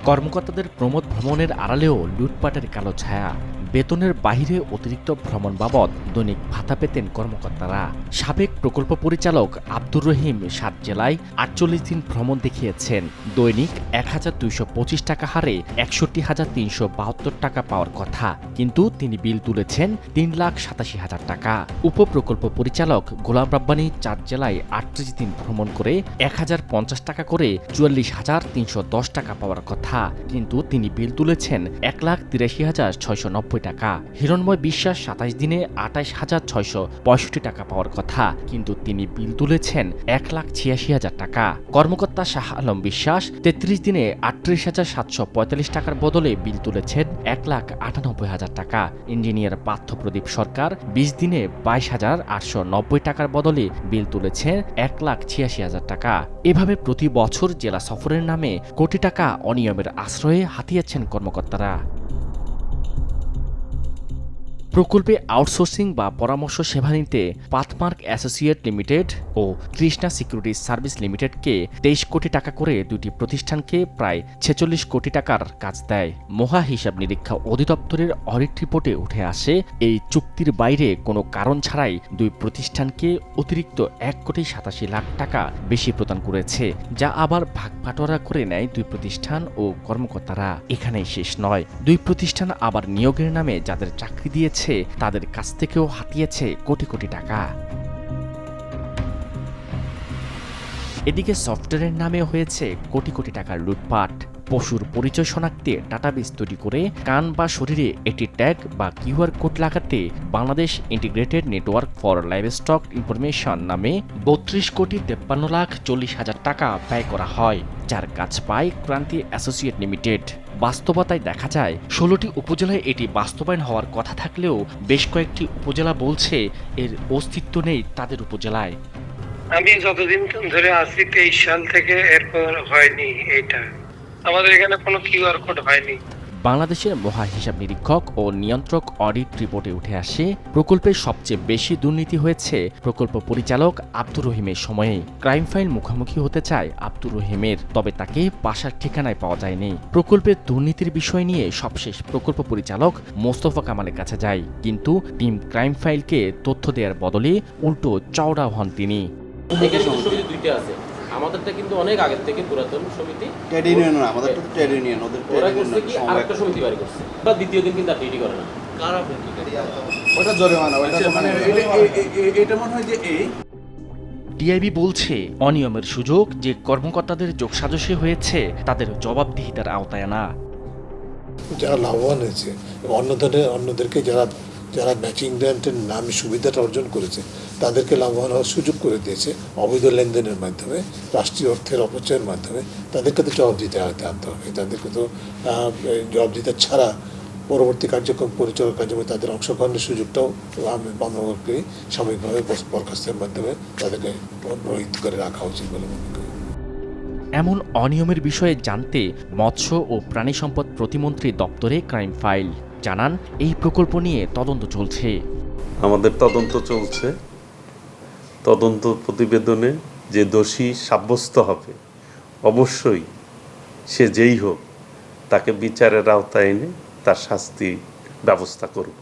কর্মকর্তাদের প্রমোদ ভ্রমণের আড়ালেও লুটপাটের কালো ছায়া। বেতনের বাইরে অতিরিক্ত ভ্রমণ বাবদ দৈনিক ভাতা পেতেন কর্মকর্তারা। সাবেক প্রকল্প পরিচালক আব্দুর রহিম ৭ জেলায় ৪৮ দিন ভ্রমণ দেখিয়েছেন। দৈনিক ১,২২৫ টাকা হারে ৬১,৩৭২ টাকা পাওয়ার কথা, কিন্তু তিনি বিল তুলেছেন ৩,৮৭,০০০ টাকা। উপপ্রকল্প পরিচালক গোলাম রাব্বানী ৪ জেলায় ৩৮ দিন ভ্রমণ করে ১,০৫০ টাকা করে ৪৪,৩১০ টাকা পাওয়ার কথা, কিন্তু তিনি বিল তুলেছেন ১,৮৩,৬৯০ টাকা। হিরণময় বিশ্বাস ২৭ দিনে ২৮,৬৬৫ টাকা পাওয়ার কথা, কিন্তু তিনি বিল তুলেছেন ১,৮৬,০০০ টাকা। কর্মকর্তা শাহ আলম বিশ্বাস ৩৩ দিনে ৩৮,৭৪৫ টাকার বদলে বিল তুলেছেন ১,৯৮,০০০ টাকা। ইঞ্জিনিয়ার পার্থ প্রদীপ সরকার ২০ দিনে ২২,৮৯০ টাকার বদলে বিল তুলেছেন ১,৮৬,০০০ টাকা। এভাবে প্রতি বছর জেলা সফরের নামে কোটি টাকা অনিয়মের আশ্রয়ে হাতিয়েছেন কর্মকর্তারা। প্রকল্পে আউটসোর্সিং বা পরামর্শ সেবা নিতে পাথমার্ক অ্যাসোসিয়েট লিমিটেড ও কৃষ্ণা সিকিউরিটি সার্ভিস লিমিটেডকে ২৩ কোটি টাকা করে দুটি প্রতিষ্ঠানকে প্রায় ৪৬ কোটি টাকার কাজ দেয়। মহা হিসাব নিরীক্ষা অধিদপ্তরের অডিট রিপোর্টে উঠে আসে, এই চুক্তির বাইরে কোনো কারণ ছাড়াই দুই প্রতিষ্ঠানকে অতিরিক্ত ১,৮৭,০০,০০০ টাকা বেশি প্রদান করেছে, যা আবার ভাগবাটোয়ারা করে নেয় দুই প্রতিষ্ঠান ও কর্মকর্তারা। এখানেই শেষ নয়, দুই প্রতিষ্ঠান আবার নিয়োগের নামে যাদের চাকরি দিয়েছে তাদের কাছ থেকেও হাতিয়েছে কোটি কোটি টাকা। এদিকে সফটওয়্যারের নামে হয়েছে কোটি কোটি টাকার লুটপাট। পশুর পরিচয় শনাক্তে ডাটাবেস তৈরি করে কান বা শরীরে একটি ট্যাগ বা কিউআর কোড লাগাতে Bangladesh integrated network for livestock information নামে ৩২,৫৩,৪০,০০০ টাকা ব্যয় করা হয়, যার কাজ পায় ক্রান্তি অ্যাসোসিয়েট লিমিটেড। বাস্তবতায় দেখা যায় ১৬টি উপজেলায় এটি বাস্তবায়ন হওয়ার কথা থাকলেও বেশ কয়েকটি উপজেলা বলছে এর অস্তিত্ব নেই তাদের উপজেলায়। আমি যতদিন ধরে আছি ২৩ সাল থেকে, এরপর হয়নি। এটা আমাদের এখানে কোনো কিউআর কোড হয়নি। বাংলাদেশের মহা হিসাব নিরীক্ষক ও নিয়ন্ত্রক অডিট রিপোর্টে উঠে আসে, প্রকল্পের সবচেয়ে বেশি দুর্নীতি হয়েছে প্রকল্প পরিচালক আব্দুর রহিমের সময়ে। ক্রাইম ফাইল মুখোমুখি হতে চায় আব্দুর রহিমের, তবে তাকে বাসার ঠিকানায় পাওয়া যায়নি। প্রকল্পের দুর্নীতির বিষয় নিয়ে সবশেষ প্রকল্প পরিচালক মোস্তফা কামালের কাছে যায়, কিন্তু টিম ক্রাইম ফাইলকে তথ্য দেওয়ার বদলে উল্টো চওড়া হন তিনি। আমাদেরটা কিন্তু অনেক আগের থেকে পুরাতন সমিতি, ট্রেড ইউনিয়ন না, আমাদের তো ট্রেড ইউনিয়ন, ওদের ওরা করছে কি আরেকটা সমিতি বাড়ি করছে, বা দ্বিতীয় দিন কিন্তু আর ডিউটি করে না। ওটা জরিমানা, ওটা মানে এটা মনে হয় যে এই ডিআইবি বলছে অনিয়মের সুযোগ যে কর্মকর্তাদের যোগসাজশে হয়েছে তাদের জবাবদিহিতার আওতায় না। যারা লাভবান হয়েছে এবং অন্যদেরকে যারা ম্যাচিং গ্র্যান্টের নামে সুবিধাটা অর্জন করেছে তাদেরকে লাভবান হওয়ার সুযোগ করে দিয়েছে অবৈধ লেনদেনের মাধ্যমে, রাষ্ট্রীয় অর্থের অপচয়ের মাধ্যমে। তাদেরকে তো জবাব দিতে আনতে হবে, তাদেরকে তো জবাব দিতে ছাড়া পরবর্তী কার্যক্রম পরিচালনা কার্যক্রমে তাদের অংশগ্রহণের সুযোগটাও আমরা করি সাময়িকভাবে বরখাস্তের মাধ্যমে তাদেরকে রহিত করে রাখা উচিত বলে মনে করি। এমন অনিয়মের বিষয়ে জানতে মৎস্য ও প্রাণী সম্পদ প্রতিমন্ত্রী দপ্তরে ক্রাইম ফাইল জানান, এই প্রকল্প নিয়ে তদন্ত চলছে। আমাদের তদন্ত চলছে। তদন্ত প্রতিবেদনে যে দোষী সাব্যস্ত হবে অবশ্যই সে যেই হোক তাকে বিচারের আওতায় এনে তার শাস্তি ব্যবস্থা করব।